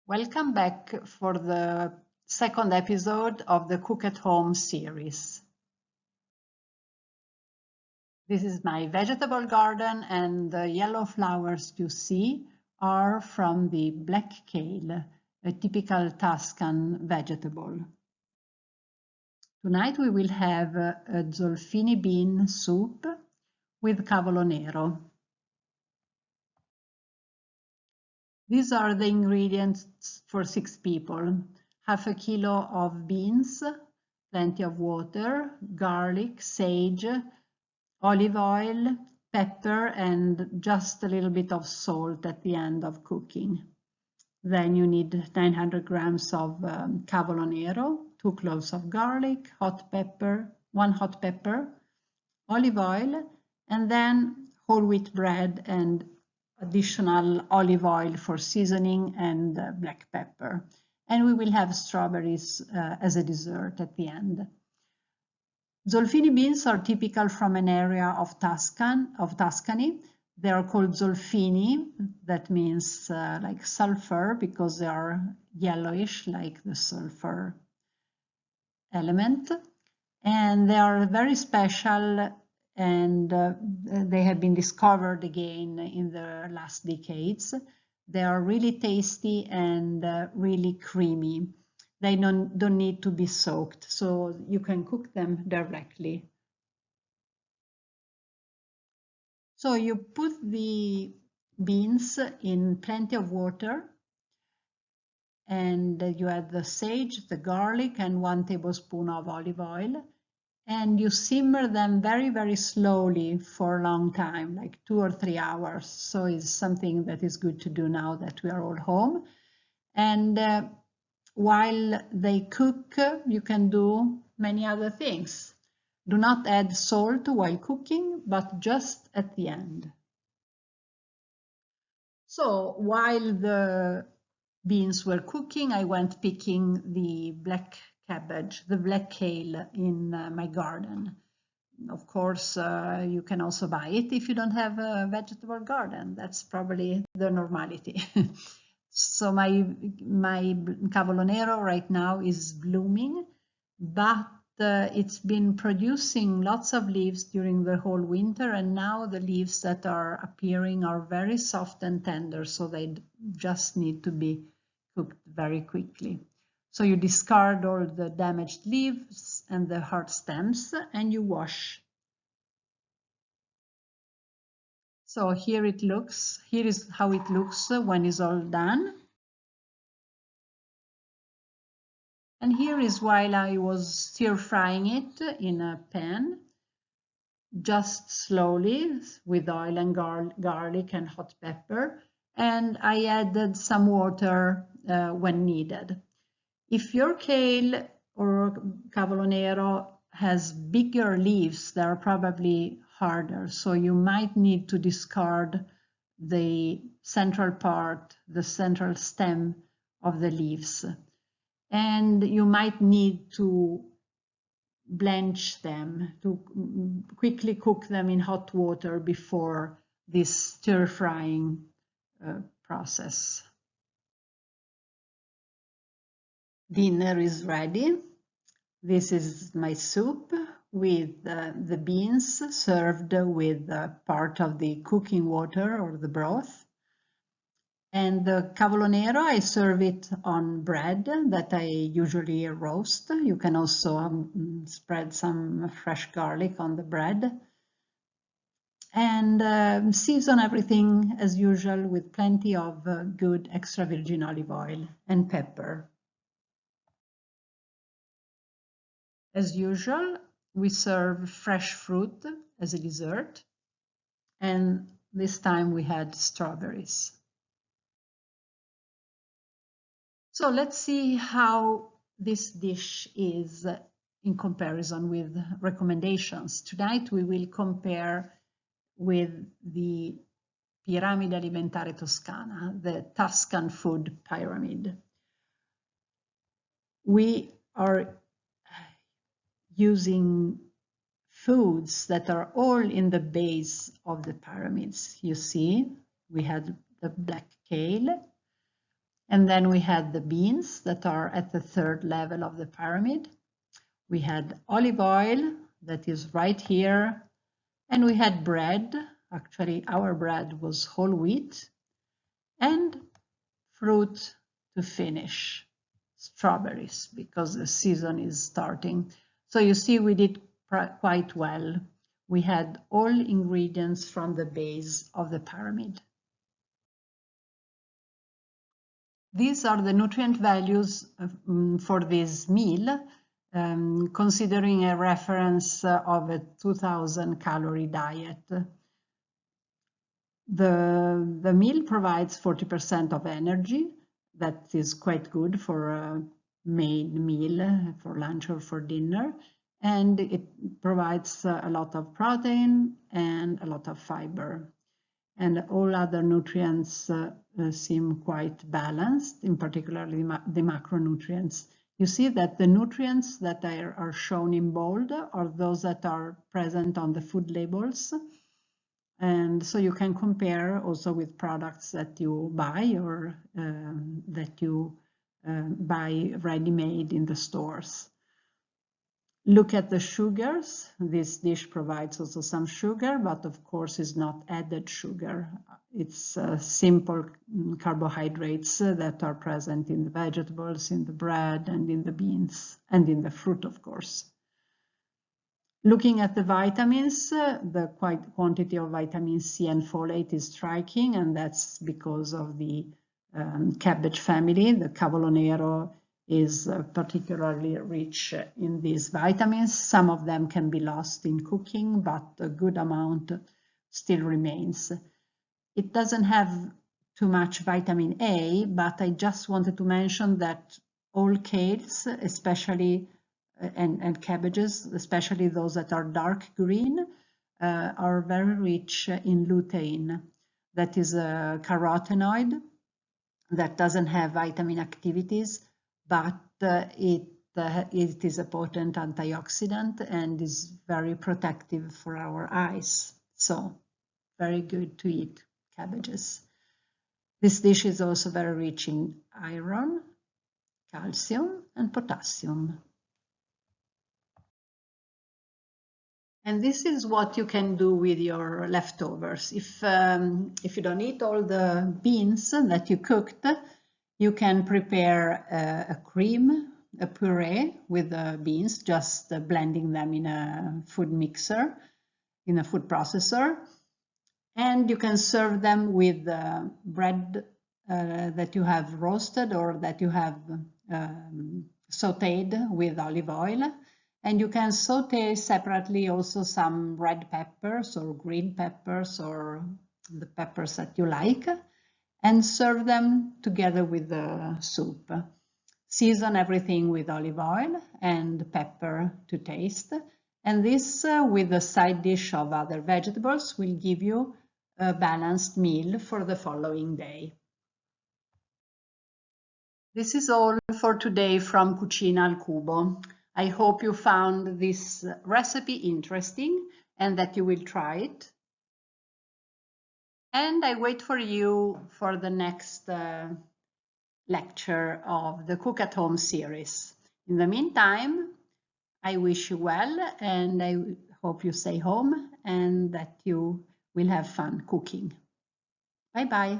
Welcome back for the second episode of the Cook at Home series. This is my vegetable garden, and the yellow flowers you see are from the black kale, a typical Tuscan vegetable. Tonight we will have a zolfini bean soup with cavolo nero. These are the ingredients for 6 people. Half a kilo of beans, plenty of water, garlic, sage, olive oil, pepper, and just a little bit of salt at the end of cooking. Then you need 900 grams of cavolo nero, 2 cloves of garlic, hot pepper, 1 hot pepper, olive oil, and then whole wheat bread and additional olive oil for seasoning and black pepper. And we will have strawberries as a dessert at the end. Zolfini beans are typical from an area of Tuscany. They are called zolfini, that means like sulfur, because they are yellowish like the sulfur element. And they are very special, and they have been discovered again in the last decades. They are really tasty and really creamy. They don't need to be soaked, so you can cook them directly. So you put the beans in plenty of water, and you add the sage, the garlic, and 1 tablespoon of olive oil. And you simmer them very, very slowly for a long time, like 2 or 3 hours. So it's something that is good to do now that we are all home. And while they cook, you can do many other things. Do not add salt while cooking, but just at the end. So while the beans were cooking, I went picking the black cabbage, the black kale in my garden. Of course, you can also buy it if you don't have a vegetable garden. That's probably the normality. So my cavolo nero right now is blooming, but it's been producing lots of leaves during the whole winter, and now the leaves that are appearing are very soft and tender, so they just need to be cooked very quickly. So you discard all the damaged leaves and the hard stems, and you wash. So here it looks. Here is how it looks when it's all done. And here is while I was stir frying it in a pan, just slowly with oil and garlic and hot pepper. And I added some water when needed. If your kale or cavolo nero has bigger leaves, they are probably harder. So you might need to discard the central part, the central stem of the leaves. And you might need to blanch them, to quickly cook them in hot water before this stir frying process. Dinner is ready. This is my soup with the beans served with part of the cooking water or the broth. And the cavolo nero, I serve it on bread that I usually roast. You can also spread some fresh garlic on the bread. And season everything as usual with plenty of good extra virgin olive oil and pepper. As usual, we serve fresh fruit as a dessert. And this time we had strawberries. So let's see how this dish is in comparison with recommendations. Tonight we will compare with the Piramide Alimentare Toscana, the Tuscan food pyramid. We are using foods that are all in the base of the pyramids. You see, we had the black kale, And then we had the beans that are at the third level of the pyramid. We had olive oil that is right here. And we had bread. Actually, our bread was whole wheat. And fruit to finish, strawberries, because the season is starting. So you see, we did quite well. We had all ingredients from the base of the pyramid. These are the nutrient values for this meal, considering a reference of a 2000 calorie diet. The meal provides 40% of energy. That is quite good for a main meal, for lunch or for dinner. And it provides a lot of protein and a lot of fiber. And all other nutrients seem quite balanced, in particular the macronutrients. You see that the nutrients that are shown in bold are those that are present on the food labels. And so you can compare also with products that you buy or that you buy ready-made in the stores. Look at the sugars. This dish provides also some sugar, but of course is not added sugar. It's simple carbohydrates that are present in the vegetables, in the bread, and in the beans, and in the fruit, of course. Looking at the vitamins, the quantity of vitamin C and folate is striking, and that's because of the cabbage family. The cavolo nero is particularly rich in these vitamins. Some of them can be lost in cooking, but a good amount still remains. It doesn't have too much vitamin A, but I just wanted to mention that all kales, especially and cabbages, especially those that are dark green, are very rich in lutein. That is a carotenoid that doesn't have vitamin activities, but it is a potent antioxidant and is very protective for our eyes. So very good to eat cabbages. This dish is also very rich in iron, calcium, and potassium. And this is what you can do with your leftovers. If you don't eat all the beans that you cooked, you can prepare a cream, a puree with the beans, just blending them in a food mixer, in a food processor. And you can serve them with bread that you have roasted or that you have sauteed with olive oil. And you can saute separately also some red peppers or green peppers or the peppers that you like, and serve them together with the soup. Season everything with olive oil and pepper to taste. And this, with a side dish of other vegetables, will give you a balanced meal for the following day. This is all for today from Cucina al Cubo. I hope you found this recipe interesting and that you will try it. And I wait for you for the next lecture of the Cook at Home series. In the meantime, I wish you well, and I hope you stay home and that you will have fun cooking. Bye-bye.